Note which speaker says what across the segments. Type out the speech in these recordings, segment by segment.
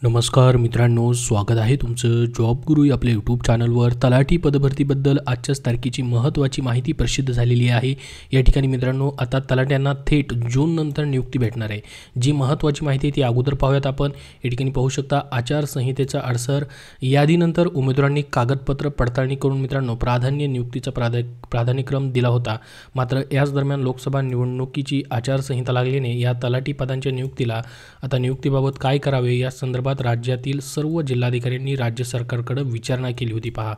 Speaker 1: नमस्कार मित्रांनो, स्वागत आहे तुमचं जॉब गुरु या आपल्या यूट्यूब चॅनलवर। तलाठी पदभरतीबद्दल आजच्याच तारखेची महत्त्वाची माहिती प्रसिद्ध झालेली आहे। या ठिकाणी मित्रांनो, आता तलाट्यांना थेट जून नंतर नियुक्ती भेटणार आहे। जी महत्त्वाची माहिती आहे ती अगोदर पाहूयात आपण। या ठिकाणी पाहू शकता, आचारसंहितेचा अडसर यादीनंतर उमेदवारांनी कागदपत्र पडताळणी करून मित्रांनो प्राधान्य नियुक्तीचा प्राधान्यक्रम दिला होता। मात्र याच दरम्यान लोकसभा निवडणुकीची आचारसंहिता लागल्याने या तलाठी पदांच्या नियुक्तीला आता नियुक्तीबाबत काय करावे या संदर्भात राज्यातील सर्व जिल्हाधिकाऱ्यांनी राज्य सरकारकडे विचारणा केली होती। पहा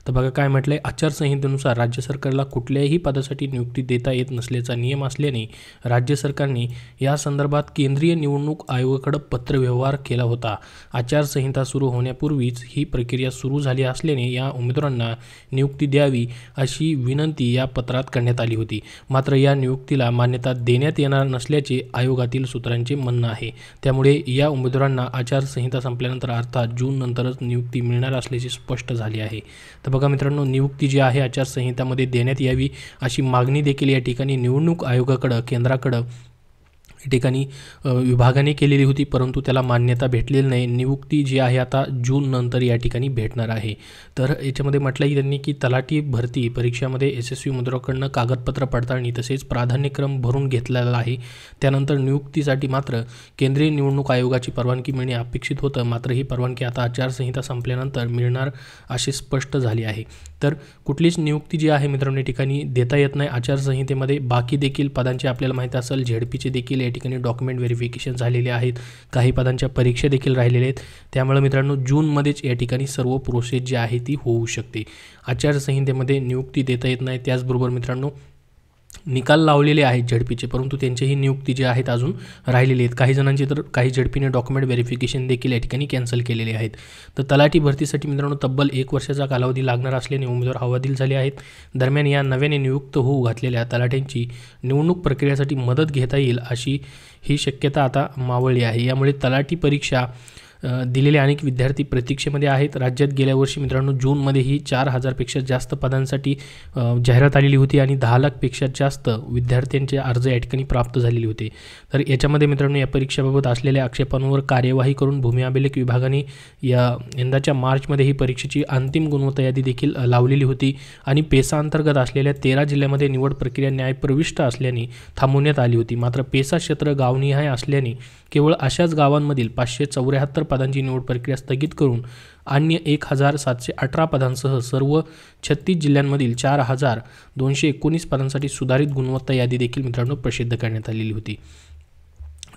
Speaker 1: तर बघा काय म्हटलंय, आचारसंहितेनुसार राज्य सरकारला कुठल्याही पदासाठी नियुक्ती देता येत नसल्याचा नियम असल्याने राज्य सरकारने या संदर्भात केंद्रीय निवडणूक आयोगाकडे पत्रव्यवहार केला होता। आचारसंहिता सुरू होण्यापूर्वीच ही प्रक्रिया सुरू झाली असल्याने या उमेदवारांना नियुक्ती द्यावी अशी विनंती या पत्रात करण्यात आली होती। मात्र या नियुक्तीला मान्यता देण्यात येणार नसल्याचे आयोगातील सूत्रांचे म्हणणे आहे। त्यामुळे या उमेदवारांना आचारसंहिता संपल्यानंतर अर्थात जून नंतरच नियुक्ती मिळणार असल्याचे स्पष्ट झाले आहे। तर बघा मित्रांनो, नियुक्ती जी आहे आचारसंहितामध्ये देण्यात यावी अशी मागणी देखील या ठिकाणी निवडणूक आयोगाकडे केंद्राकडे या ठिकाणी विभागाने केलेली होती, परंतु त्याला मान्यता भेटलेली नाही। नियुक्ती जी आहे आता जून नंतर या ठिकाणी भेटणार आहे। तर याच्यामध्ये म्हटलं की त्यांनी की तलाठी भरती परीक्षामध्ये यशस्वी उमेदवाराकडून कागदपत्र पडताळणी तसेच प्राधान्यक्रम भरून घेतलेला आहे। त्यानंतर नियुक्तीसाठी मात्र केंद्रीय निवडणूक आयोगाची परवानगी मिळणे अपेक्षित होतं। मात्र ही परवानगी आता आचारसंहिता संपल्यानंतर मिळणार असे स्पष्ट झाले आहे। तर कुठलीच नियुक्ती जी आहे मित्रांनो या ठिकाणी देता येत नाही आचारसंहितेमध्ये। बाकी देखील पदांचे आपल्याला माहिती असेल, झेडपीचे देखील या ठिकाणी डॉक्युमेंट व्हेरिफिकेशन झालेले आहेत, काही पदांच्या परीक्षा देखील राहिलेल्या आहेत। त्यामुळे मित्रांनो जूनमध्येच या ठिकाणी सर्व प्रोसेस जी आहे ती होऊ शकते। आचारसंहितेमध्ये नियुक्ती देता येत नाही। त्याचबरोबर मित्रांनो निकाल लावलेले आहेत झेडपीचे, परंतु त्यांचीही नियुक्ती जी आहेत अजून राहिलेली आहेत। काही जणांची तर काही झेडपीने डॉक्युमेंट व्हेरिफिकेशन देखील या ठिकाणी कॅन्सल केलेले आहेत। तर तलाठी भरतीसाठी मित्रांनो तब्बल 1 वर्षाचा कालावधी लागणार असल्याने उमेदवार हवालदिल झाले आहेत। दरम्यान या नव्याने नियुक्त होऊ घातलेल्या तलाठ्यांची निवडणूक प्रक्रियेसाठी मदत घेता येईल अशी ही शक्यता आता मावळली आहे। यामुळे तलाठी परीक्षा दिलेले अनेक विद्यार्थी प्रतीक्षेमध्ये आहेत। राज्यात गेल्या वर्षी मित्रांनो जूनमध्येही 4000पेक्षा जास्त पदांसाठी जाहिरात आलेली होती आणि 10 लाखपेक्षा जास्त विद्यार्थ्यांचे अर्ज या ठिकाणी प्राप्त झालेले होते। तर याच्यामध्ये मित्रांनो या परीक्षेबाबत असलेल्या आक्षेपांवर कार्यवाही करून भूमी अभिलेख विभागाने यंदाच्या मार्चमध्ये ही परीक्षेची अंतिम गुणवत्ता यादी देखील लावलेली होती आणि पेसा अंतर्गत असलेल्या 13 जिल्ह्यामध्ये निवड प्रक्रिया न्यायप्रविष्ट असल्याने थांबवण्यात आली होती। मात्र पेसा क्षेत्र गावनिहाय असल्याने केवळ अशाच गावांमधील 574 पदांची निवड प्रक्रिया स्थगित करून अन्य 1718 पदांसह सर्व 36 जिल्ह्यांमधील 4219 पदांसाठी सुधारित गुणवत्ता यादी देखील मित्रांनो प्रसिद्ध करण्यात आलेली होती।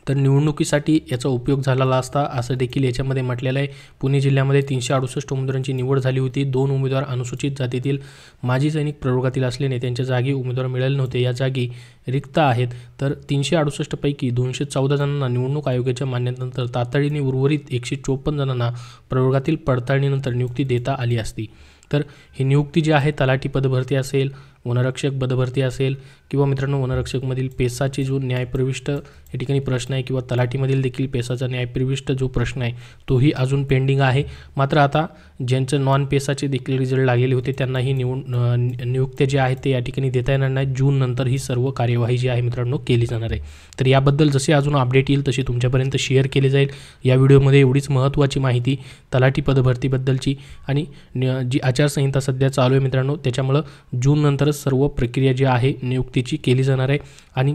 Speaker 1: तर निवडणुकीसाठी याचा उपयोग झालेला असता असं देखील याच्यामध्ये म्हटलेलं आहे। पुणे जिल्ह्यामध्ये 368 उमेदवारांची निवड झाली होती। 2 उमेदवार अनुसूचित जातीतील माजी सैनिक प्रवर्गातील असल्याने त्यांच्या जागी उमेदवार मिळाले नव्हते। या जागी रिक्त आहेत। तर 368 पैकी 214 जणांना निवडणूक आयोगाच्या मान्यतेनंतर तातडीने उर्वरित 154 जणांना प्रवर्गातील पडताळणीनंतर नियुक्ती देता आली असती। तर ही नियुक्ती जी आहे तलाठी पदभरती असेल, वनरक्षक पदभरती असेल किंवा मित्रांनो वनरक्षकमधील पेसाची जो न्यायप्रविष्ट या ठिकाणी प्रश्न आहे किंवा तलाठीमधील देखील पेसाचा न्यायप्रविष्ट जो प्रश्न आहे तोही अजून पेंडिंग आहे। मात्र आता ज्यांचं नॉन पेसाचे देखील रिझल्ट लागलेले होते त्यांनाही नियुक्त्या जे आहेत ते या ठिकाणी देता येणार नाही। जून नंतर ही सर्व कार्यवाही जी आहे मित्रांनो केली जाणार आहे। तर याबद्दल जसे अजून अपडेट येईल तशी तुमच्यापर्यंत शेअर केली जाईल। या व्हिडिओमध्ये एवढीच महत्त्वाची माहिती तलाठी पदभरतीबद्दलची आणि जी आचारसंहिता सध्या चालू आहे मित्रांनो त्याच्यामुळं जून नंतरच सर्व प्रक्रिया जी आहे नियुक्तीची केली जाणार आहे आणि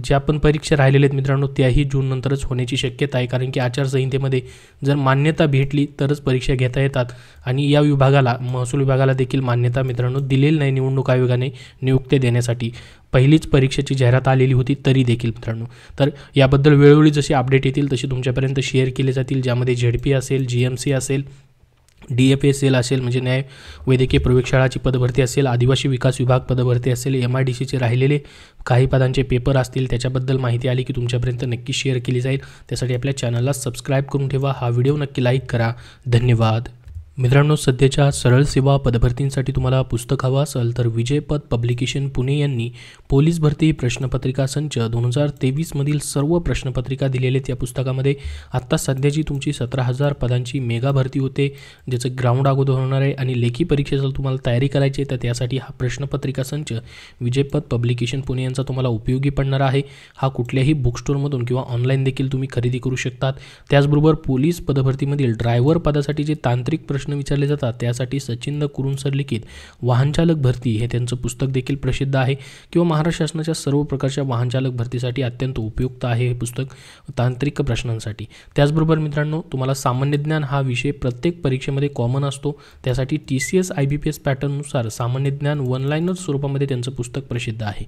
Speaker 1: ज्या पण परीक्षा राहिलेल्या आहेत मित्रांनो त्याही जून नंतरच होण्याची शक्यता आहे। कारण की आचारसंहितेमध्ये जर मान्यता भेटली तरच परीक्षा घेता येतात आणि या विभागाला महसूल विभागाला देखील मान्यता मित्रांनो दिलेली नाही निवडणूक आयोगाने नियुक्त्या देण्यासाठी। पहिलीच परीक्षेची जाहिरात आलेली होती तरी देखील मित्रांनो। तर याबद्दल वेळोवेळी जसे अपडेट येतील तसे तुमच्यापर्यंत शेअर केले जातील, ज्यामध्ये झेडपी असेल, GMC असेल, DFSL असेल म्हणजे न्याय वैद्यकीय प्रयोगशाळाची पदभरती असेल, आदिवासी विकास विभाग पदभरती असेल, MIDCचे राहिलेले काही पदांचे पेपर असतील त्याच्याबद्दल माहिती आली की तुमच्यापर्यंत नक्की शेअर केली जाईल। त्यासाठी आपल्या चॅनलला सबस्क्राईब करून ठेवा। हा व्हिडिओ नक्की लाईक करा। धन्यवाद। मित्रांनो, सध्याच्या सरळ सेवा पदभरतींसाठी तुम्हाला पुस्तक हवं असेल तर विजयपथ पब्लिकेशन पुणे यांनी पोलीस भरती प्रश्नपत्रिका संच 2023 मधील सर्व प्रश्नपत्रिका दिलेले आहेत. या पुस्तकामध्ये आत्ता सध्याची तुमची 17,000 पदांची मेगा भरती होते, ज्याचं ग्राउंड अगोदर होणार आहे आणि लेखी परीक्षेचा तुम्हाला तयारी करायची आहे तर त्यासाठी हा प्रश्नपत्रिका संच विजयपथ पब्लिकेशन पुणे यांचा तुम्हाला उपयोगी पडणार आहे. हा कुठल्याही बुक स्टोअरमधून किंवा ऑनलाईन देखील तुम्ही खरेदी करू शकतात. त्याचबरोबर पोलीस पदभरतीमधील ड्रायव्हर पदासाठी जे तांत्रिक प्रश्न विचारले जातात त्यासाठी सचिन कुरुन सर लिखित वाहनचालक भरती हे त्यांचं पुस्तक देखील प्रसिद्ध आहे किंवा महाराष्ट्र शासनाच्या सर्व प्रकारच्या वाहनचालक भरतीसाठी अत्यंत उपयुक्त आहे हे पुस्तक तांत्रिक प्रश्नांसाठी. त्याचबरोबर मित्रांनो, तुम्हाला सामान्य ज्ञान हा विषय प्रत्येक परीक्षेमध्ये कॉमन असतो, त्यासाठी TCS IBPS पॅटर्ननुसार सामान्य ज्ञान वन लाईनर स्वरूपामध्ये त्यांचं पुस्तक प्रसिद्ध आहे,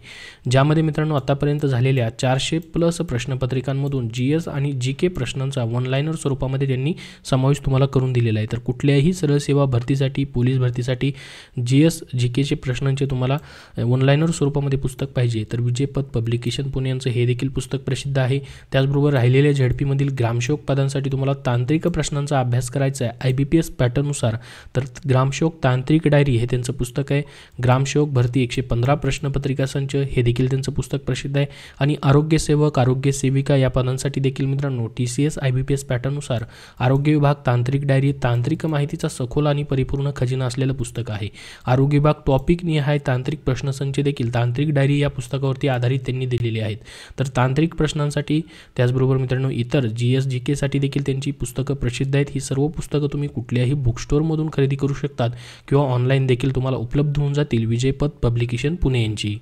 Speaker 1: ज्यामध्ये मित्रांनो आतापर्यंत झालेल्या 400+ प्रश्नपत्रिकांमधून GS आणि GK प्रश्नांचा वन लाईनर स्वरूपामध्ये त्यांनी समावेश तुम्हाला करून दिलेला आहे. तर कुठल्याही सरळ सेवा भरतीसाठी, पोलीस भरतीसाठी GS GKचे प्रश्नांचे तुम्हाला ऑनलाईनर स्वरूपामध्ये पुस्तक पाहिजे तर विजयपथ पब्लिकेशन पुणे यांचं हे देखील पुस्तक प्रसिद्ध आहे. त्याचबरोबर राहिलेल्या झडपीमधील ग्रामसेवक पदांसाठी तुम्हाला तांत्रिक प्रश्नांचा अभ्यास करायचा आहे IBPS पॅटर्ननुसार तर ग्रामसेवक तांत्रिक डायरी हे त्यांचं पुस्तक आहे. ग्रामसेवक भरती 115 प्रश्नपत्रिका संच हे देखील त्यांचं पुस्तक प्रसिद्ध आहे. आणि आरोग्यसेवक, आरोग्य सेविका या पदांसाठी देखील मित्रांनो TCS IBPS पॅटर्ननुसार आरोग्य विभाग तांत्रिक डायरी, तांत्रिक माहितीचा सखोल आणि परिपूर्ण खजिना असलेलं पुस्तक आहे. आरोग्य विभाग टॉपिक निहाय तांत्रिक प्रश्नसंच देखील तांत्रिक डायरी या पुस्तकावरती आधारित त्यांनी दिलेले आहेत. तर तांत्रिक प्रश्नांसाठी त्याचबरोबर मित्रांनो इतर GS GK साठी देखील त्यांची पुस्तकं प्रसिद्ध आहेत. ही सर्व पुस्तकं तुम्ही कुठल्याही बुक स्टोअरमधून खरेदी करू शकतात किंवा ऑनलाईन देखील तुम्हाला उपलब्ध होऊन जातील विजयपथ पब्लिकेशन पुणे यांची.